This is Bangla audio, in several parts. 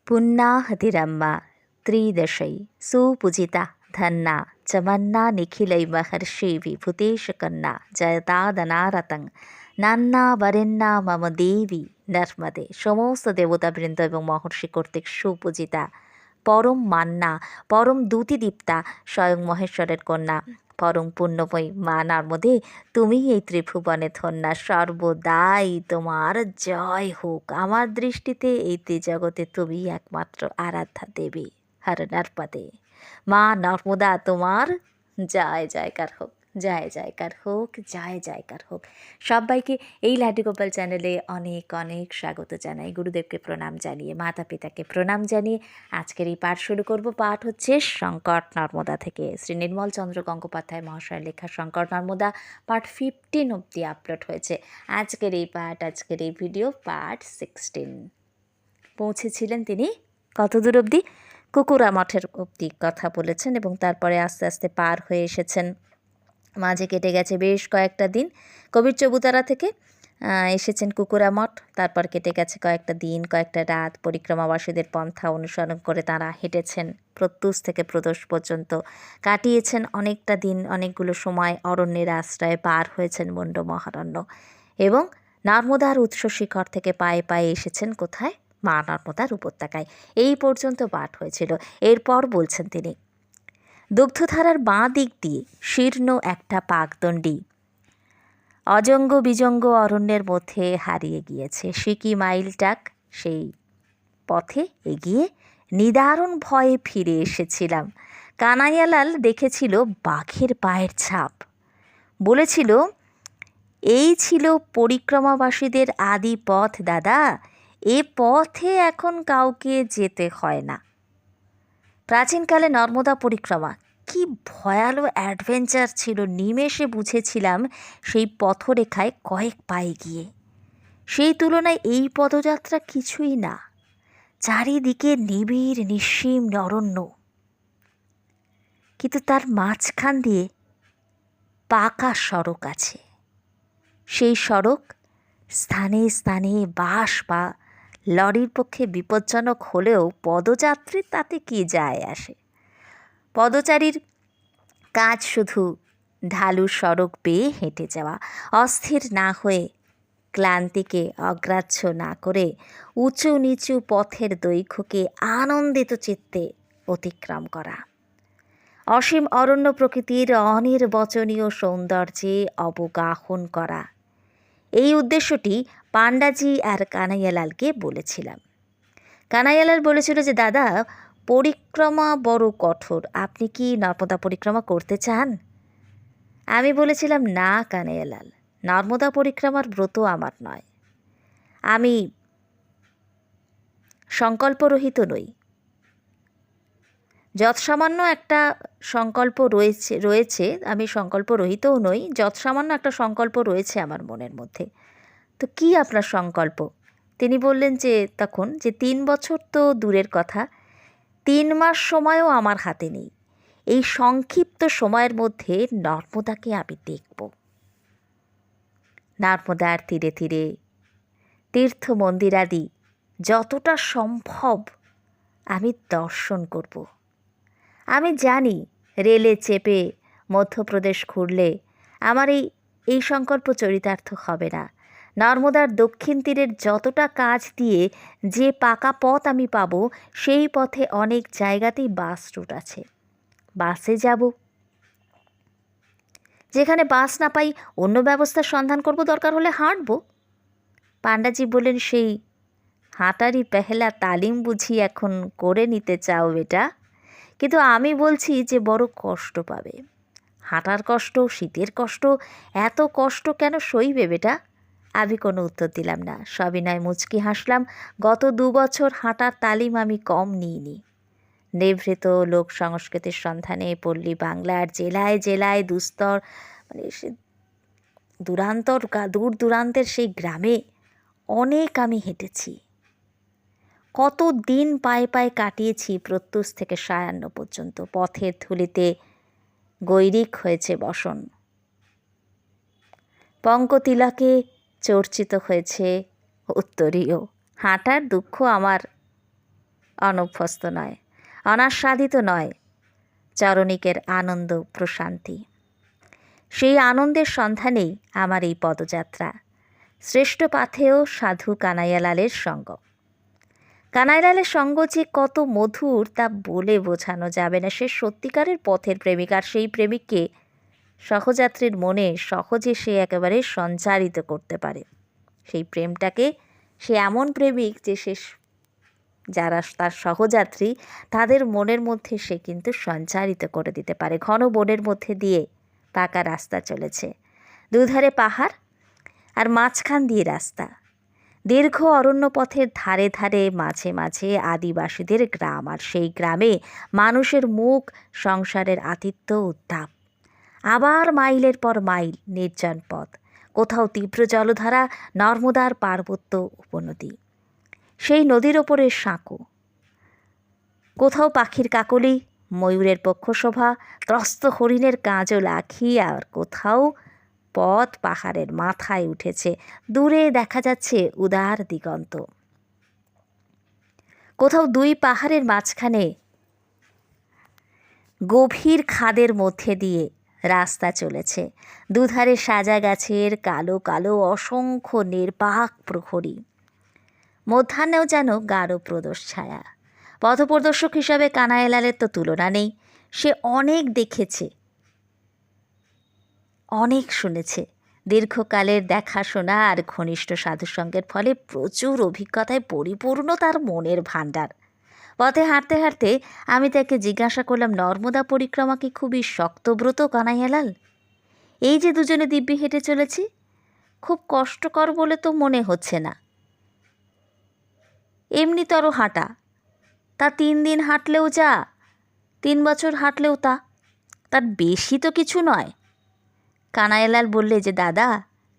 पुन्नाहतिरम्मा त्रिदशै सुपूजिता धन्ना चमन्ना निखिलै महर्षि विभूतेशकन्ना जयतादनारतं নান্না বরেণ্যা মম দেবী নর্মদে। সমস্ত দেবতাবৃন্দ এবং মহর্ষি কর্তৃক সুপূজিতা, পরম মান্না, পরম দ্যুতিদীপ্তা, স্বয়ং মহেশ্বরের কন্যা, পরম পুণ্যময়ী মা নর্মদে, তুমি এই ত্রিভুবনে ধন্যা, সর্বদাই তোমার জয় হোক। আমার দৃষ্টিতে এই ত্রিজগতে তুমি একমাত্র আরাধ্যা দেবী। হর নর্মদে, মা নর্মদা তোমার জয় জয়কার হোক, জয় জয়কার হোক, জয় জয়কার হোক। সবাইকে এই লাড্ডু গোপাল চ্যানেলে অনেক অনেক স্বাগত জানাই। গুরুদেবকে প্রণাম জানিয়ে, মাতা পিতাকে প্রণাম জানিয়ে আজকের এই পাঠ শুরু করব। পাঠ হচ্ছে সংকট নর্মদা থেকে, শ্রী নির্মল চন্দ্র গঙ্গোপাধ্যায় মহাশয়ের লেখা সংকট নর্মদা। পার্ট 15 অবধি আপলোড হয়েছে। আজকের এই পাঠ, আজকের এই ভিডিও পার্ট 16। পৌঁছেছিলেন তিনি কত দূর অবধি? কুকুরা মঠের অবধি কথা বলেছেন এবং তারপরে আস্তে আস্তে পার হয়ে এসেছেন। মাঝে কেটে গেছে বেশ কয়েকটা দিন। কবির চবুতারা থেকে এসেছেন কুকুরা মঠ, তারপর কেটে গেছে কয়েকটা দিন, কয়েকটা রাত। পরিক্রমাবাসীদের পন্থা অনুসরণ করে তাঁরা হেঁটেছেন প্রত্যুষ থেকে প্রদোষ পর্যন্ত, কাটিয়েছেন অনেকটা দিন, অনেকগুলো সময় অরণ্যের আশ্রয়ে পার হয়েছেন মুন্ড মহারণ্য এবং নর্মদার উৎস শিখর থেকে পায়ে পায়ে এসেছেন কোথায়? মা নর্মদার উপত্যকায়। এই পর্যন্ত পাঠ হয়েছিল। এরপর বলছেন তিনি, দুগ্ধধারার বাঁ দিক দিয়ে শীর্ণ একটা পাকদণ্ডী অজঙ্গ বিজঙ্গ অরণ্যের মধ্যে হারিয়ে গিয়েছে। সিকি মাইলটাক সেই পথে এগিয়ে নিদারুণ ভয়ে ফিরে এসেছিলাম। কানাইয়ালাল দেখেছিল বাঘের পায়ের ছাপ, বলেছিল এই ছিল পরিক্রমাবাসীদের আদি পথ দাদা, এ পথে এখন কাউকে যেতে হয় না। প্রাচীনকালে নর্মদা পরিক্রমা কি ভয়ালো অ্যাডভেঞ্চার ছিল, নিমেষে বুঝেছিলাম সেই পথরেখায় কয়েক পায়ে গিয়ে। সেই তুলনায় এই পদযাত্রা কিছুই না। চারিদিকে নিবিড় নিঃসীম অরণ্য, কিন্তু তার মাঝখান দিয়ে পাকা সড়ক আছে। সেই সড়ক স্থানে স্থানে বাস বা লরির পক্ষে বিপজ্জনক হলেও পদযাত্রীর তাতে কি যায় আসে। পদচারীর কাজ শুধু ঢালু সড়ক বেয়ে হেঁটে যাওয়া, অস্থির না হয়ে, ক্লান্তিকে অগ্রাহ্য না করে উঁচু নিচু পথের দৈর্ঘ্যকে আনন্দিত চিত্তে অতিক্রম করা, অসীম অরণ্য প্রকৃতির অনির্বচনীয় সৌন্দর্যে অবগাহন করা। এই উদ্দেশ্যটি পাণ্ডাজি আর কানাইয়ালালকে বলেছিলাম। কানাইয়ালাল বলেছিল যে দাদা, পরিক্রমা বড় কঠোর, আপনি কি নর্মদা পরিক্রমা করতে চান? আমি বলেছিলাম না কানাইয়ালাল, নর্মদা পরিক্রমার ব্রত আমার নয়। আমি সংকল্পরহিত নই। যৎসামান্য একটা সংকল্প রয়েছে, আমি সংকল্পরহিতও নই, যৎসামান্য একটা সংকল্প রয়েছে আমার মনের মধ্যে। তো কি আপনার সংকল্প? তিনি বললেন যে তখন যে 3 বছর তো দূরের কথা, 3 মাস সময়ও আমার হাতে নেই। এই সংক্ষিপ্ত সময়ের মধ্যে নর্মদাকে আমি দেখব। নর্মদার তীরে তীরে তীর্থ মন্দিরাদি যতটা সম্ভব আমি দর্শন করব। আমি জানি রেলে চেপে মধ্যপ্রদেশ ঘুরলে আমার এই সংকল্প চরিতার্থ হবে না। নর্মদার দক্ষিণ তীরের যতটা কাজ দিয়ে যে পাকা পথ আমি পাবো, সেই পথে অনেক জায়গাতেই বাস রুট আছে। বাসে যাব। যেখানে বাস না পাই অন্য ব্যবস্থার সন্ধান করব, দরকার হলে হাঁটব। পাণ্ডাজি বললেন, সেই হাঁটারই পেহেলা তালিম বুঝি এখন করে নিতে চাও বেটা? কিন্তু আমি বলছি যে বড় কষ্ট পাবে। হাঁটার কষ্ট, শীতের কষ্ট, এত কষ্ট কেন সইবে বেটা? আমি কোনো উত্তর দিলাম না, সবিনয় মুচকি হাসলাম। গত 2 বছর হাঁটার তালিম আমি কম নিইনি। নিভৃত লোক সংস্কৃতির সন্ধানে পল্লী বাংলার জেলায় জেলায় দুস্তর সে দূর দূরান্তের সেই গ্রামে অনেক আমি হেঁটেছি। কত দিন পায়ে পায়ে কাটিয়েছি প্রত্যুষ থেকে সায়াহ্ন পর্যন্ত। পথের ধুলিতে গৈরিক হয়েছে বসন, পঙ্কতিলকে চর্চিত হয়েছে উত্তরীয়। হাঁটার দুঃখ আমার অনভ্যস্ত নয়, অনাস্বাদিত নয় চরণিকের আনন্দ প্রশান্তি। সেই আনন্দের সন্ধানেই আমার এই পদযাত্রা। শ্রেষ্ঠ পাথেয় সাধু কানাইয়ালালের সঙ্গ। কানাইলালের সঙ্গ যে কত মধুর তা বলে বোঝানো যাবে না। সে সত্যিকারের পথের প্রেমিক, আর সেই প্রেমিককে সহযাত্রীর মনে সহজে সে একেবারে সঞ্চারিত করতে পারে। সেই প্রেমটাকে সে এমন প্রেমিক যে সে যারা তার সহযাত্রী তাদের মনের মধ্যে সে কিন্তু সঞ্চারিত করে দিতে পারে। ঘন বনের মধ্যে দিয়ে পাকা রাস্তা চলেছে, দুধারে পাহাড় আর মাঝখান দিয়ে রাস্তা। দীর্ঘ অরণ্য পথের ধারে ধারে মাঝে মাঝে আদিবাসীদের গ্রাম, আর সেই গ্রামে মানুষের মুখ, সংসারের আতিথ্য উত্তাপ। আবার মাইলের পর মাইল নির্জন পথ, কোথাও তীব্র জলধারা, নর্মদার পার্বত্য উপনদী, সেই নদীর ওপরে সাঁকো, কোথাও পাখির কাকলি, ময়ূরের পক্ষশোভা, ত্রস্ত হরিণের কাঁজল আঁখি, আর কোথাও পথ পাহাড়ের মাথায় উঠেছে, দূরে দেখা যাচ্ছে উদার দিগন্ত। কোথাও দুই পাহাড়ের মাঝখানে গভীর খাদের মধ্যে দিয়ে রাস্তা চলেছে, দুধারে সাজা গাছের কালো কালো অসংখ্য নির্বাক প্রহরী। মধ্যাহ্নেও যেন গাঢ় প্রদোষ ছায়া। পথপ্রদর্শক হিসাবে কানাইলালের তো তুলনা নেই। সে অনেক দেখেছে, অনেক শুনেছে। দীর্ঘকালের দেখাশোনা আর ঘনিষ্ঠ সাধুসঙ্গের ফলে প্রচুর অভিজ্ঞতায় পরিপূর্ণ তার মনের ভাণ্ডার। পথে হাঁটতে হাঁটতে আমি তাকে জিজ্ঞাসা করলাম, নর্মদা পরিক্রমা কি খুবই শক্তব্রত কানাইয়ালাল? এই যে দুজনে দিব্যি হেঁটে চলেছি, খুব কষ্টকর বলে তো মনে হচ্ছে না। এমনিতর হাঁটা, তা 3 দিন হাঁটলেও যা, 3 বছর হাঁটলেও তা, তার বেশি তো কিছু নয়। কানাইলাল বললে যে দাদা,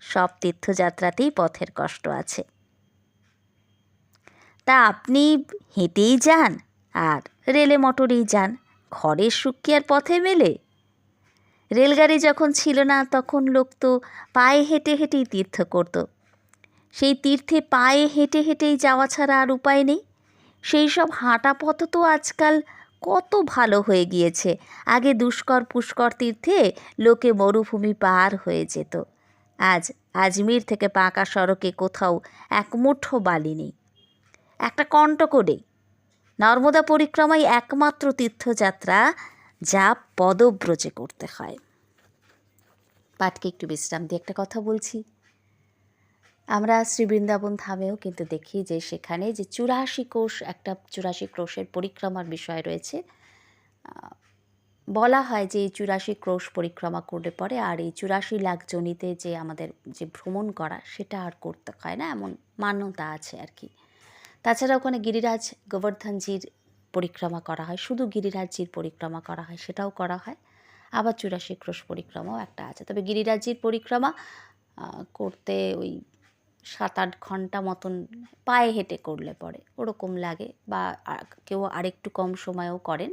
সব তীর্থযাত্রাতেই পথের কষ্ট আছে। তা আপনি হেঁটেই যান আর রেলে মোটরেই যান, ঘরের সুখ কি আর পথে মেলে? রেলগাড়ি যখন ছিল না তখন লোক তো পায়ে হেঁটে হেঁটেই তীর্থ করত। সেই তীর্থে পায়ে হেঁটে হেঁটেই যাওয়া ছাড়া আর উপায় নেই। সেই সব হাঁটা পথ তো আজকাল কত ভালো হয়ে গিয়েছে। আগে দুষ্কর পুষ্কর তীর্থে লোকে মরুভূমি পার হয়ে যেত, আজ আজমির থেকে পাকা সড়কে কোথাও এক মুঠো বালি নেই, একটা কণ্টকও নেই। নর্মদা পরিক্রমাই একমাত্র তীর্থযাত্রা যা পদব্রজে করতে হয়। পাঠকে একটু বিশ্রাম দিয়ে একটা কথা বলছি। আমরা শ্রী বৃন্দাবন ধামেও কিন্তু দেখি যে সেখানে যে 84 কোষ, একটা 84 ক্রোশের পরিক্রমার বিষয় রয়েছে। বলা হয় যে এই 84 ক্রোশ পরিক্রমা করলে পরে আর এই 84 লাখ জনিতে যে আমাদের যে ভ্রমণ করা সেটা আর করতে হয় না, এমন মান্যতা আছে আর কি। তাছাড়া ওখানে গিরিরাজ গোবর্ধনজির পরিক্রমা করা হয়, শুধু গিরিরাজজির পরিক্রমা করা হয়, সেটাও করা হয়। আবার 84 ক্রোশ পরিক্রমাও একটা আছে। তবে গিরিরাজজির পরিক্রমা করতে ওই 7-8 ঘন্টা মতন পায়ে হেঁটে করলে পরে ওরকম লাগে, বা কেউ আরেকটু কম সময়েও করেন।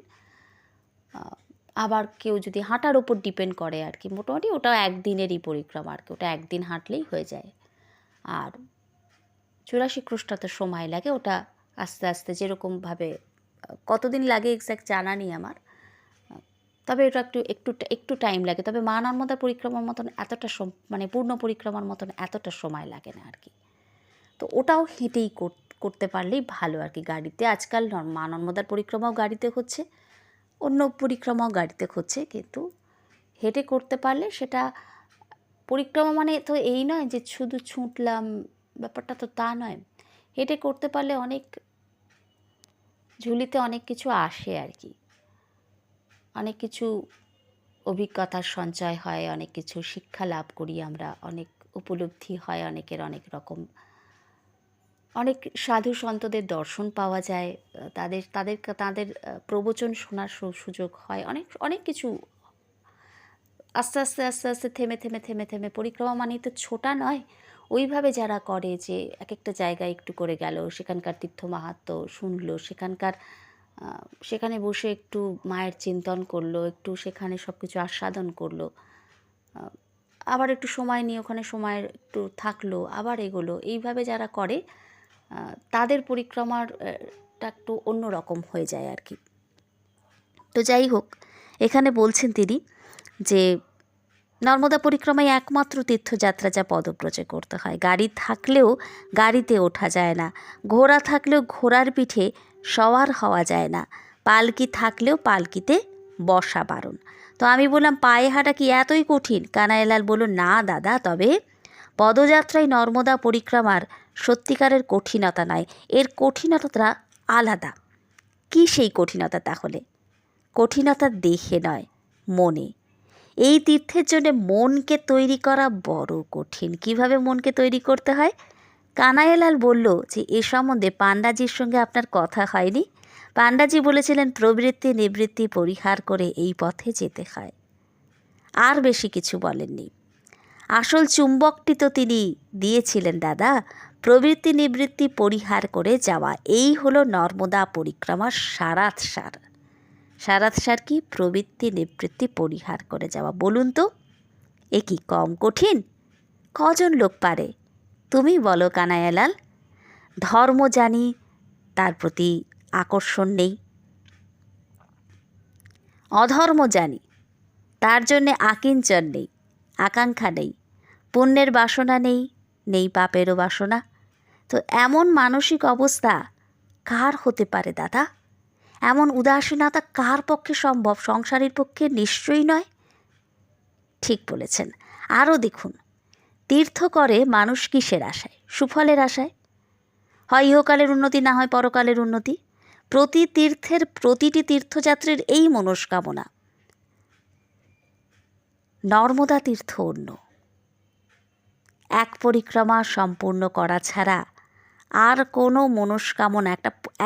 আবার কেউ যদি হাঁটার ওপর ডিপেন্ড করে আর কি, মোটামুটি ওটা একদিনেরই পরিক্রমা আর কি, ওটা একদিন হাঁটলেই হয়ে যায়। আর 84 ক্রোশটাতে সময় লাগে, ওটা আস্তে আস্তে যেরকমভাবে কতদিন লাগে এক্স্যাক্ট জানা নেই আমার, তবে এটা একটু টাইম লাগে। তবে মা নর্মদা পরিক্রমার মতন এতটা মানে পূর্ণ পরিক্রমার মতন এতটা সময় লাগে না আর কি। তো ওটাও হেঁটেই করতে পারলেই ভালো আর কি। গাড়িতে আজকাল মা নর্মদার পরিক্রমাও গাড়িতে হচ্ছে, অন্য পরিক্রমাও গাড়িতে হচ্ছে, কিন্তু হেঁটে করতে পারলে সেটা পরিক্রমা মানে তো এই নয় যে শুধু ছুটলাম, ব্যাপারটা তো তা নয়। হেঁটে করতে পারলে অনেক ঝুলিতে অনেক কিছু আসে আর কি, অনেক কিছু অভিজ্ঞতার সঞ্চয় হয়, অনেক কিছু শিক্ষা লাভ করি আমরা, অনেক উপলব্ধি হয়, অনেকের অনেক রকম, অনেক সাধু সন্তদের দর্শন পাওয়া যায়, তাদের তাদের তাদের প্রবচন শোনার সুযোগ হয়, অনেক কিছু। আস্তে আস্তে আস্তে আস্তে থেমে থেমে থেমে থেমে পরিক্রমা মানেই তো ছোটা নয়। ওইভাবে যারা করে যে এক একটা জায়গায় একটু করে গেল, সেখানকার তীর্থ মাহাত্ম্য শুনলো, সেখানে বসে একটু মায়ের চিন্তন করলো, একটু সেখানে সব কিছু আস্বাদন করলো, আবার একটু সময় নিয়ে ওখানে সময় একটু থাকলো, আবার এগোলো, এইভাবে যারা করে তাদের পরিক্রমার রূপটা একটু অন্যরকম হয়ে যায় আর কি। তো যাই হোক, এখানে বলছেন তিনি যে নর্মদা পরিক্রমায় একমাত্র তীর্থযাত্রা যা পদব্রজে করতে হয়। গাড়ি থাকলেও গাড়িতে ওঠা যায় না, ঘোড়া থাকলেও ঘোড়ার পিঠে সওয়ার হওয়া যায় না, পালকি থাকলেও পালকিতে বসা বারণ। তো আমি বললাম, পায়ে হাঁটা কি এতই কঠিন? কানাইলাল বলল, না দাদা, তবে পদযাত্রায় নর্মদা পরিক্রমার সত্যিকারের কঠিনতা নয়, এর কঠিনতাটা আলাদা। কী সেই কঠিনতা তাহলে? কঠিনতা দেহে নয়, মনে। এই তীর্থের জন্য মনকে তৈরি করা বড় কঠিন। কিভাবে মনকে তৈরি করতে হয়? কানাইলাল বলল যে এ সম্বন্ধে পাণ্ডাজির সঙ্গে আপনার কথা হয়নি? পাণ্ডাজি বলেছিলেন প্রবৃত্তি নিবৃত্তি পরিহার করে এই পথে যেতে হয়। আর বেশি কিছু বলেননি। আসল চুম্বকটি তো তিনি দিয়েছিলেন দাদা, প্রবৃত্তি নিবৃত্তি পরিহার করে যাওয়া। এই হলো নর্মদা পরিক্রমার সারাৎসার। সারাৎসার কি? প্রবৃত্তি নিবৃত্তি পরিহার করে যাওয়া। বলুন তো, এ কি কম কঠিন? কজন লোক পারে? তুমি বলো কানাইলাল। ধর্ম জানি, তার প্রতি আকর্ষণ নেই। অধর্ম জানি, তার জন্যে আকিঞ্চন নেই, আকাঙ্ক্ষা নেই। পুণ্যের বাসনা নেই, নেই পাপেরও বাসনা। তো এমন মানসিক অবস্থা কার হতে পারে দাদা? এমন উদাসীনতা কার পক্ষে সম্ভব? সংসারের পক্ষে নিশ্চয়ই নয়। ঠিক বলেছেন। আরও দেখুন, তীর্থ করে মানুষ কিসের আশায়? সুফলের আশায়। হয় ইহকালের উন্নতি, না হয় পরকালের উন্নতি। প্রতি তীর্থের, প্রতিটি তীর্থযাত্রীর এই মনস্কামনা। নর্মদা তীর্থ অন্য। এক পরিক্রমা সম্পূর্ণ করা ছাড়া আর কোনো মনস্কামনা,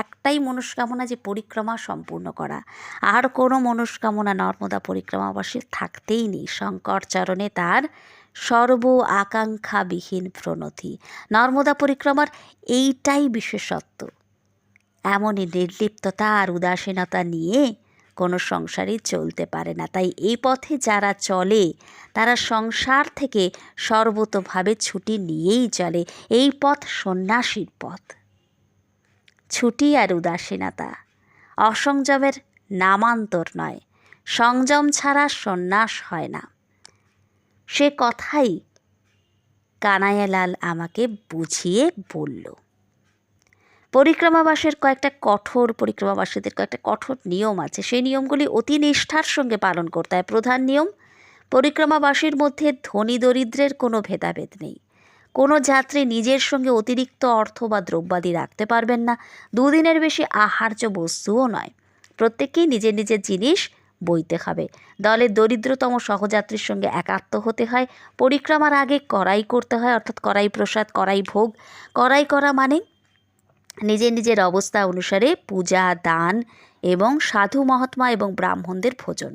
একটাই মনস্কামনা যে পরিক্রমা সম্পূর্ণ করা। আর কোনো মনস্কামনা নর্মদা পরিক্রমাবাসীর থাকতেই নেই। শঙ্কর চরণে তার সর্ব আকাঙ্ক্ষাবিহীন প্রণতি। নর্মদা পরিক্রমার এইটাই বিশেষত্ব। এমনই নির্লিপ্ততা আর উদাসীনতা নিয়ে কোনো সংসারই চলতে পারে না। তাই এই পথে যারা চলে তারা সংসার থেকে সর্বতোভাবে ছুটি নিয়েই চলে। এই পথ সন্ন্যাসীর পথ। ছুটি আর উদাসীনতা অসংযমের নামান্তর নয়। সংযম ছাড়া সন্ন্যাস হয় না। সে কথাই কানাইলাল আমাকে বুঝিয়ে বলল। পরিক্রমাবাসীদের কয়েকটা কঠোর নিয়ম আছে। সেই নিয়মগুলি অতি নিষ্ঠার সঙ্গে পালন করতে হয়। প্রধান নিয়ম, পরিক্রমাবাসীর মধ্যে ধনী দরিদ্রের কোনো ভেদাভেদ নেই। কোনো যাত্রী নিজের সঙ্গে অতিরিক্ত অর্থ বা দ্রব্যাদি রাখতে পারবেন না। দুদিনের বেশি আহার্য বস্তুও নয়। প্রত্যেককেই নিজের নিজের জিনিস বইতে হবে। দলের দরিদ্রতম সহযাত্রীর সঙ্গে একাত্ম হতে হয়। পরিক্রমার আগে কড়াই করতে হয়, অর্থাৎ কড়াই প্রসাদ, কড়াই ভোগ। কড়াই করা মানে নিজের নিজের অবস্থা অনুসারে পূজা, দান এবং সাধু মহাত্মা এবং ব্রাহ্মণদের ভোজন।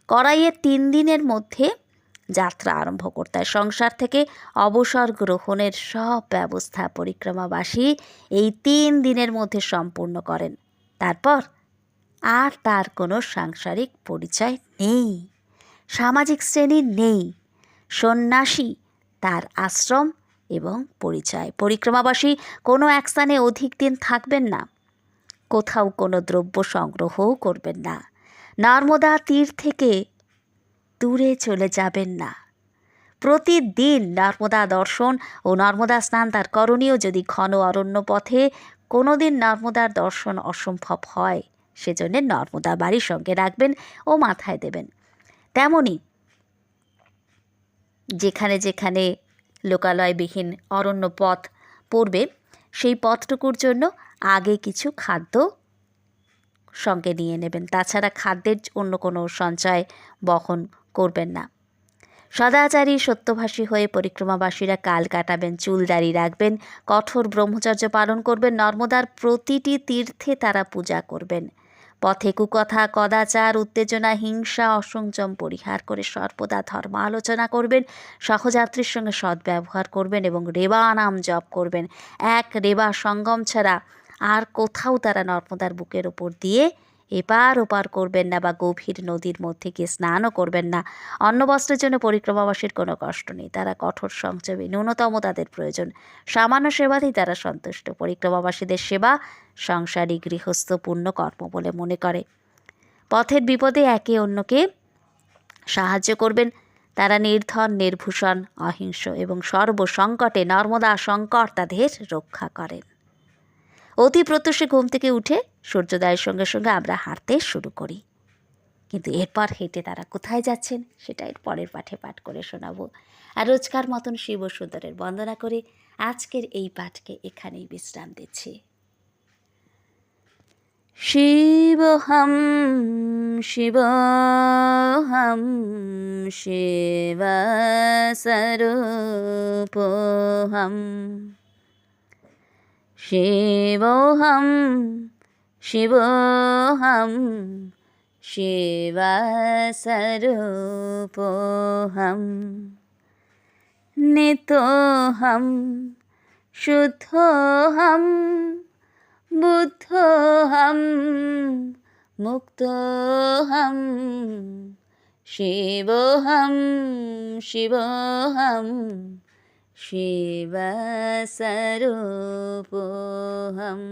কড়াইয়ের 3 দিনের মধ্যে যাত্রা আরম্ভ করতে হয়। সংসার থেকে অবসর গ্রহণের সব ব্যবস্থা পরিক্রমাবাসী এই 3 দিনের মধ্যে সম্পূর্ণ করেন। তারপর আর তার কোনো সাংসারিক পরিচয় নেই, সামাজিক শ্রেণী নেই। সন্ন্যাসী তার আশ্রম এবং পরিচয়। পরিক্রমাবাসী কোনো এক স্থানে অধিক দিন থাকবেন না, কোথাও কোনো দ্রব্য সংগ্রহও করবেন না, নর্মদা তীর থেকে দূরে চলে যাবেন না। প্রতিদিন নর্মদা দর্শন ও নর্মদা স্নান তার করণীয়। যদি ঘন অরণ্য পথে কোনো দিন নর্মদার দর্শন অসম্ভব হয়, সেজন্য নর্মদা বাড়ির সঙ্গে রাখবেন ও মাথায় দেবেন। তেমনি যেখানে যেখানে লোকালয়বিহীন অরণ্য পথ পড়বে, সেই পথটুকুর জন্য আগে কিছু খাদ্য সঙ্গে নিয়ে নেবেন। তাছাড়া খাদ্যের অন্য কোনো সঞ্চয় বহন করবেন না। সদাচারী সত্যভাষী হয়ে পরিক্রমাবাসীরা কাল কাটাবেন, চুল দাড়ি রাখবেন, কঠোর ব্রহ্মচর্য পালন করবেন। নর্মদার প্রতিটি তীর্থে তারা পূজা করবেন। পথে কুকথা, কদাচার, উত্তেজনা, হিংসা, অসংযম পরিহার করে সর্বদা ধর্ম আলোচনা করবেন। সহযাত্রীর সঙ্গে সদ্ব্যবহার করবেন এবং রেবা নাম জপ করবেন। এক রেবা সঙ্গম ছাড়া আর কোথাও তারা নর্মদার বুকের ওপর দিয়ে এপার ওপার করবেন না বা গভীর নদীর মধ্যে গিয়ে স্নানও করবেন না। অন্নবস্ত্রের জন্য পরিক্রমাবাসীর কোনো কষ্ট নেই। তারা কঠোর সংযমী, ন্যূনতম তাদের প্রয়োজন। সামান্য সেবাতেই তারা সন্তুষ্ট। পরিক্রমাবাসীদের সেবা সংসারী গৃহস্থ পুণ্যকর্ম বলে মনে করে। পথের বিপদে একে অন্যকে সাহায্য করবেন। তারা নির্ধন, নির্ভূষণ, অহিংস এবং সর্বসংকটে নর্মদা শঙ্কর তাদের রক্ষা করেন। অতি প্রত্যুষে ঘুম থেকে উঠে সূর্যোদয়ের সঙ্গে সঙ্গে আমরা হাঁটতে শুরু করি। কিন্তু এরপর হেঁটে তারা কোথায় যাচ্ছেন সেটা এর পরের পাঠে পাঠ করে শোনাবো। আর রোজকার মতন শিব সুন্দরের বন্দনা করে আজকের এই পাঠকে এখানেই বিশ্রাম দিচ্ছি। শিবহম শিবহম শিবস্বরূপহম শিবহম শিবহম শিবস্বরূপহম নিতোহম শুদ্ধোহম বুদ্ধোহম মুক্তোহম শিবোহম শিবোহম শিবস্বরূপোহম।